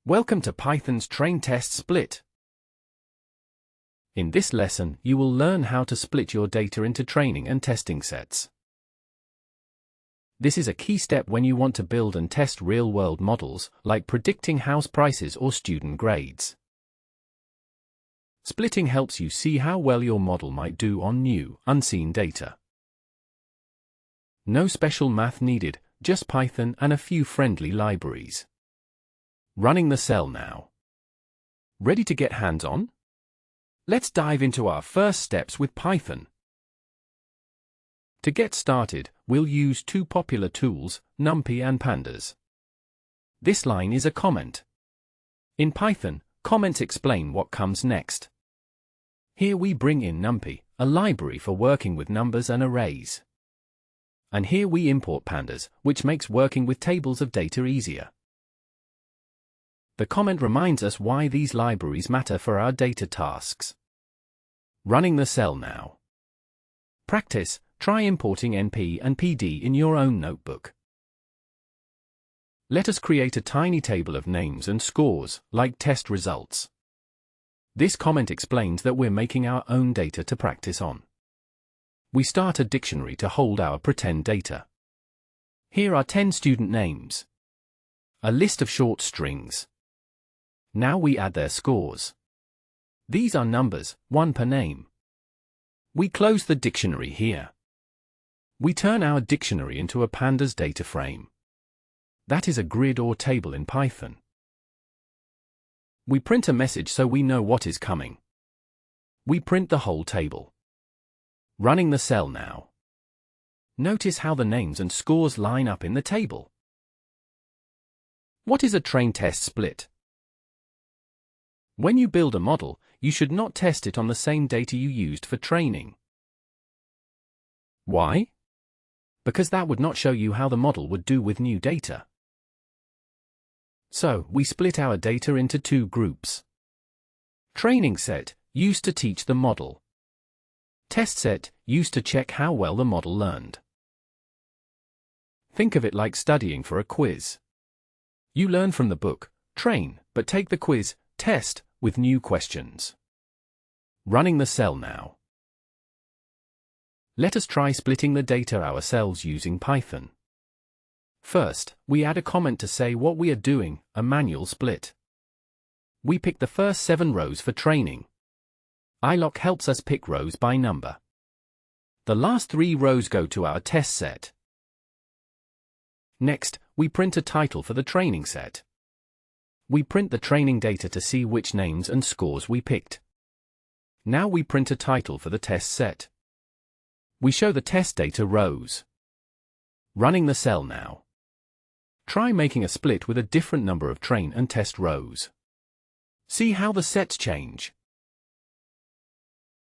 Welcome to Python's train test split. In this lesson, you will learn how to split your data into training and testing sets. This is a key step when you want to build and test real-world models, like predicting house prices or student grades. Splitting helps you see how well your model might do on new, unseen data. No special math needed, just Python and a few friendly libraries. Running the cell now. Ready to get hands-on? Let's dive into our first steps with Python. To get started, we'll use two popular tools, NumPy and pandas. This line is a comment. In Python, comments explain what comes next. Here we bring in NumPy, a library for working with numbers and arrays. And here we import pandas, which makes working with tables of data easier. The comment reminds us why these libraries matter for our data tasks. Running the cell now. Practice, try importing NP and PD in your own notebook. Let us create a tiny table of names and scores, like test results. This comment explains that we're making our own data to practice on. We start a dictionary to hold our pretend data. Here are 10 student names. A list of short strings. Now we add their scores. These are numbers, one per name. We close the dictionary here. We turn our dictionary into a pandas data frame. That is a grid or table in Python. We print a message so we know what is coming. We print the whole table. Running the cell now. Notice how the names and scores line up in the table. What is a train test split? When you build a model, you should not test it on the same data you used for training. Why? Because that would not show you how the model would do with new data. So, we split our data into two groups. Training set, used to teach the model. Test set, used to check how well the model learned. Think of it like studying for a quiz. You learn from the book, train, but take the quiz, test, with new questions. Running the cell now. Let us try splitting the data ourselves using Python. First, we add a comment to say what we are doing, a manual split. We pick the first 7 rows for training. iloc helps us pick rows by number. The last 3 rows go to our test set. Next, we print a title for the training set. We print the training data to see which names and scores we picked. Now we print a title for the test set. We show the test data rows. Running the cell now. Try making a split with a different number of train and test rows. See how the sets change.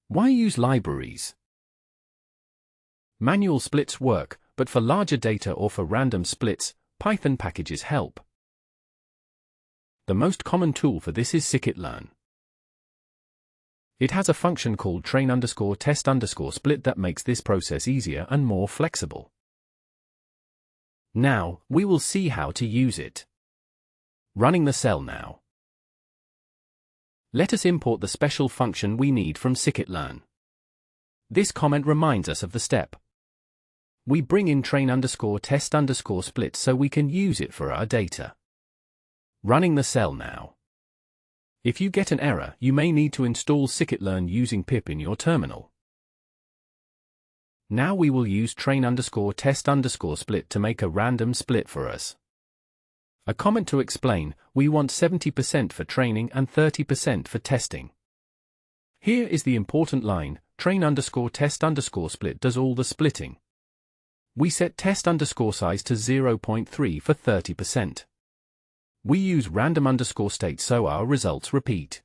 Why use libraries? Manual splits work, but for larger data or for random splits, Python packages help. The most common tool for this is scikit-learn. It has a function called train_test_split that makes this process easier and more flexible. Now, we will see how to use it. Running the cell now. Let us import the special function we need from scikit-learn. This comment reminds us of the step. We bring in train_test_split so we can use it for our data. Running the cell now. If you get an error, you may need to install scikit-learn using pip in your terminal. Now we will use train_test_split to make a random split for us. A comment to explain, we want 70% for training and 30% for testing. Here is the important line, train_test_split does all the splitting. We set test_size to 0.3 for 30%. We use random_state so our results repeat.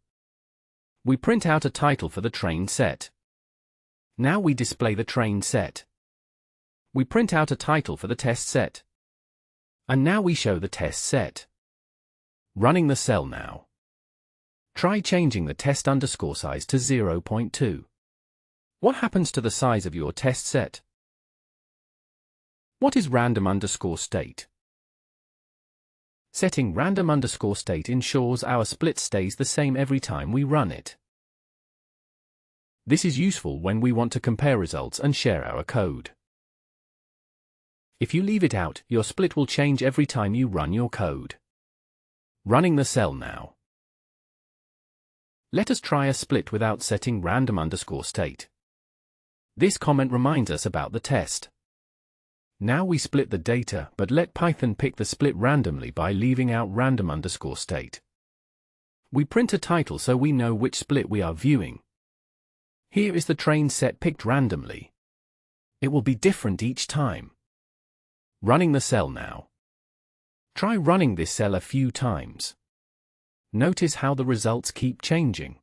We print out a title for the train set. Now we display the train set. We print out a title for the test set. And now we show the test set. Running the cell now. Try changing the test_size to 0.2. What happens to the size of your test set? What is random_state? Setting random_state ensures our split stays the same every time we run it. This is useful when we want to compare results and share our code. If you leave it out, your split will change every time you run your code. Running the cell now. Let us try a split without setting random_state. This comment reminds us about the test. Now we split the data, but let Python pick the split randomly by leaving out random_state. We print a title so we know which split we are viewing. Here is the train set picked randomly. It will be different each time. Running the cell now. Try running this cell a few times. Notice how the results keep changing.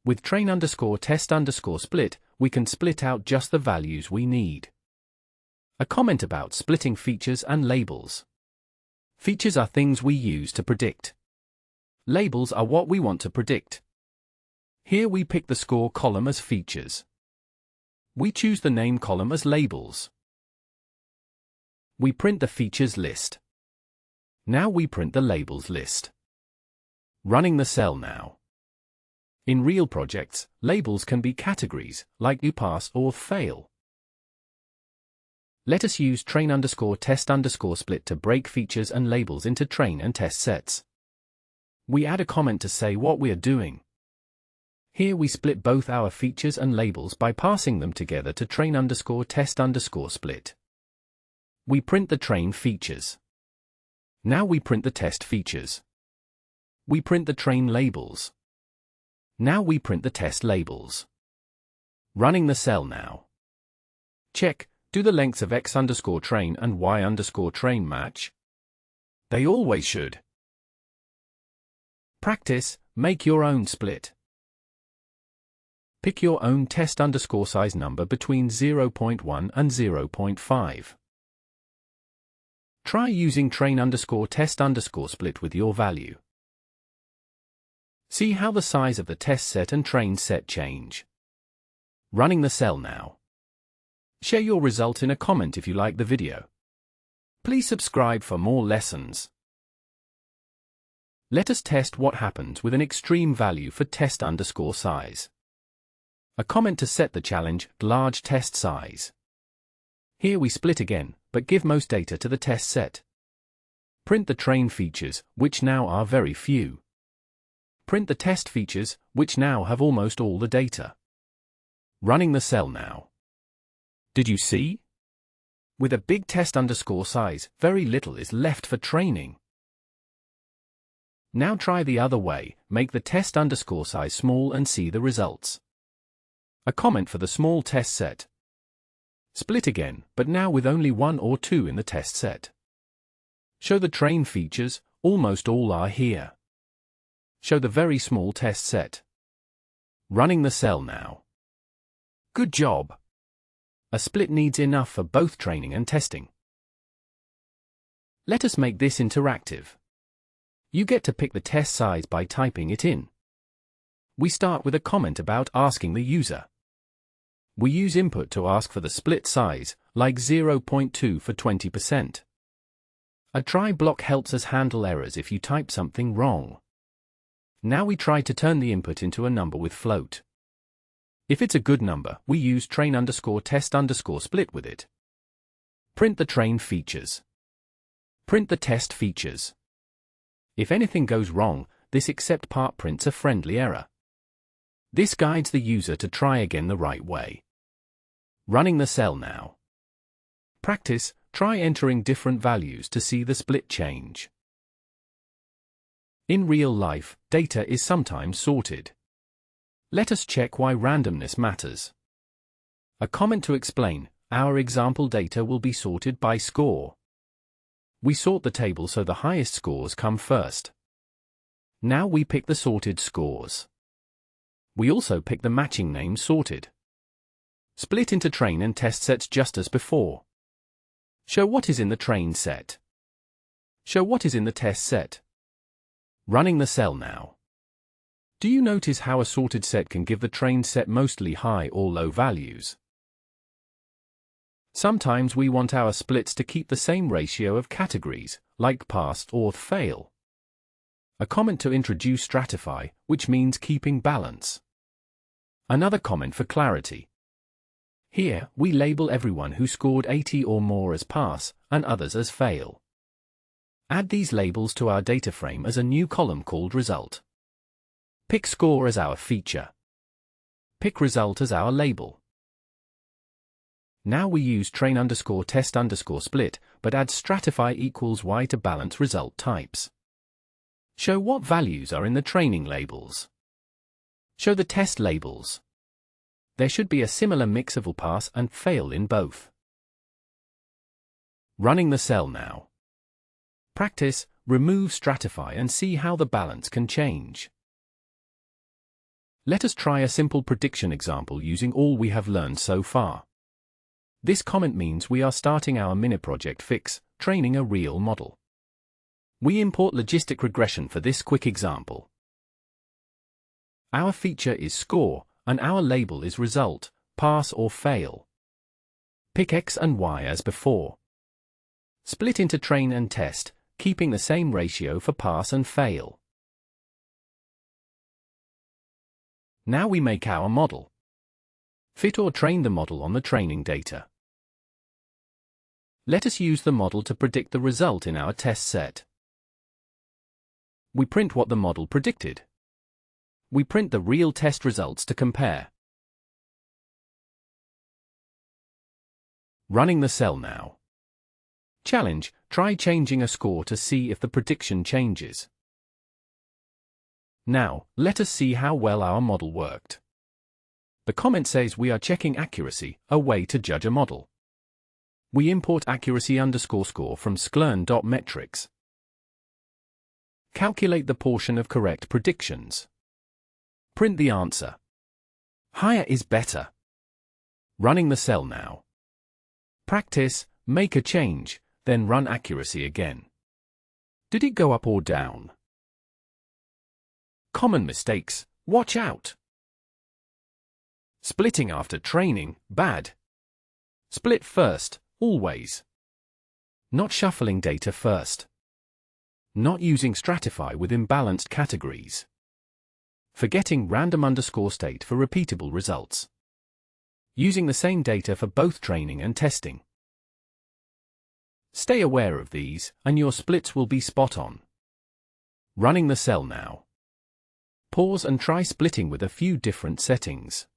With train_test_split, we can split out just the values we need. A comment about splitting features and labels. Features are things we use to predict. Labels are what we want to predict. Here we pick the score column as features. We choose the name column as labels. We print the features list. Now we print the labels list. Running the cell now. In real projects, labels can be categories, like you pass or fail. Let us use train_test_split to break features and labels into train and test sets. We add a comment to say what we are doing. Here we split both our features and labels by passing them together to train_test_split. We print the train features. Now we print the test features. We print the train labels. Now we print the test labels. Running the cell now. Check, do the lengths of x_train and y_train match? They always should. Practice, make your own split. Pick your own test_size number between 0.1 and 0.5. Try using train_test_split with your value. See how the size of the test set and train set change. Running the cell now. Share your result in a comment if you like the video. Please subscribe for more lessons. Let us test what happens with an extreme value for test_size. A comment to set the challenge, large test size. Here we split again, but give most data to the test set. Print the train features, which now are very few. Print the test features, which now have almost all the data. Running the cell now. Did you see? With a big test_size, very little is left for training. Now try the other way, make the test_size small and see the results. A comment for the small test set. Split again, but now with only 1 or 2 in the test set. Show the train features, almost all are here. Show the very small test set. Running the cell now. Good job. A split needs enough for both training and testing. Let us make this interactive. You get to pick the test size by typing it in. We start with a comment about asking the user. We use input to ask for the split size, like 0.2 for 20%. A try block helps us handle errors if you type something wrong. Now we try to turn the input into a number with float. If it's a good number, we use train_test_split with it. Print the train features. Print the test features. If anything goes wrong, this except part prints a friendly error. This guides the user to try again the right way. Running the cell now. Practice, try entering different values to see the split change. In real life, data is sometimes sorted. Let us check why randomness matters. A comment to explain, our example data will be sorted by score. We sort the table so the highest scores come first. Now we pick the sorted scores. We also pick the matching names sorted. Split into train and test sets just as before. Show what is in the train set. Show what is in the test set. Running the cell now. Do you notice how a sorted set can give the train set mostly high or low values? Sometimes we want our splits to keep the same ratio of categories, like pass or fail. A comment to introduce stratify, which means keeping balance. Another comment for clarity. Here, we label everyone who scored 80 or more as pass, and others as fail. Add these labels to our data frame as a new column called result. Pick score as our feature. Pick result as our label. Now we use train_test_split, but add stratify equals y to balance result types. Show what values are in the training labels. Show the test labels. There should be a similar mix of pass and fail in both. Running the cell now. Practice, remove stratify and see how the balance can change. Let us try a simple prediction example using all we have learned so far. This comment means we are starting our mini-project fix, training a real model. We import logistic regression for this quick example. Our feature is score, and our label is result, pass or fail. Pick X and Y as before. Split into train and test, keeping the same ratio for pass and fail. Now we make our model. Fit or train the model on the training data. Let us use the model to predict the result in our test set. We print what the model predicted. We print the real test results to compare. Running the cell now. Challenge, try changing a score to see if the prediction changes. Now, let us see how well our model worked. The comment says we are checking accuracy, a way to judge a model. We import accuracy_score from scikit-learn.metrics. Calculate the portion of correct predictions. Print the answer. Higher is better. Running the cell now. Practice, make a change, then run accuracy again. Did it go up or down? Common mistakes, watch out. Splitting after training, bad. Split first, always. Not shuffling data first. Not using stratify with imbalanced categories. Forgetting random_state for repeatable results. Using the same data for both training and testing. Stay aware of these, and your splits will be spot on. Running the cell now. Pause and try splitting with a few different settings.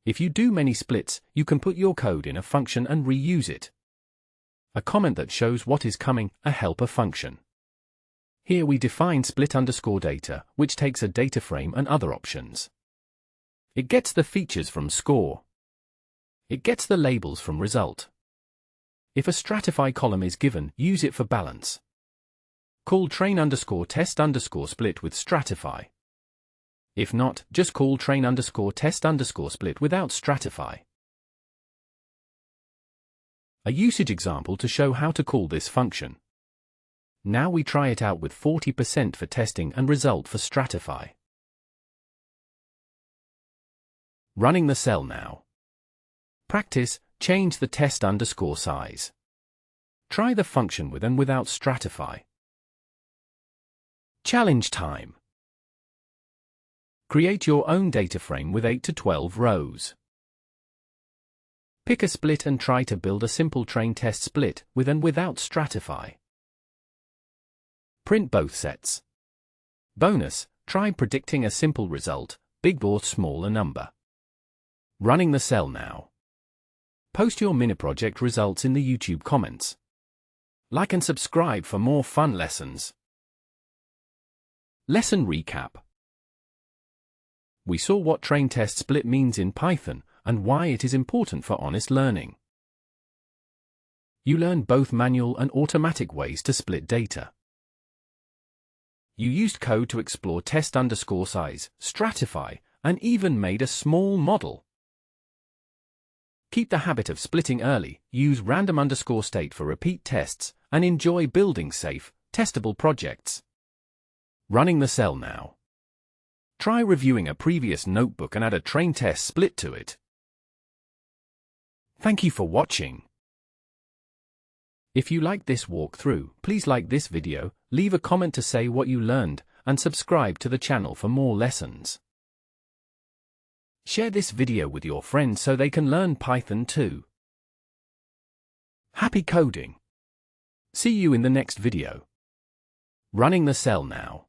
If you do many splits, you can put your code in a function and reuse it. A comment that shows what is coming, a helper function. Here we define split_data, which takes a data frame and other options. It gets the features from score. It gets the labels from result. If a stratify column is given, use it for balance. Call train_test_split with stratify. If not, just call train_test_split without stratify. A usage example to show how to call this function. Now we try it out with 40% for testing and result for stratify. Running the cell now. Practice, change the test_size. Try the function with and without stratify. Challenge time. Create your own data frame with 8 to 12 rows. Pick a split and try to build a simple train test split with and without stratify. Print both sets. Bonus, try predicting a simple result, big or small a number. Running the cell now. Post your mini-project results in the YouTube comments. Like and subscribe for more fun lessons. Lesson recap. We saw what train test split means in Python and why it is important for honest learning. You learned both manual and automatic ways to split data. You used code to explore test_size, stratify, and even made a small model. Keep the habit of splitting early, use random_state for repeat tests, and enjoy building safe, testable projects. Running the cell now. Try reviewing a previous notebook and add a train test split to it. Thank you for watching. If you liked this walkthrough, please like this video, leave a comment to say what you learned, and subscribe to the channel for more lessons. Share this video with your friends so they can learn Python too. Happy coding! See you in the next video. Running the cell now.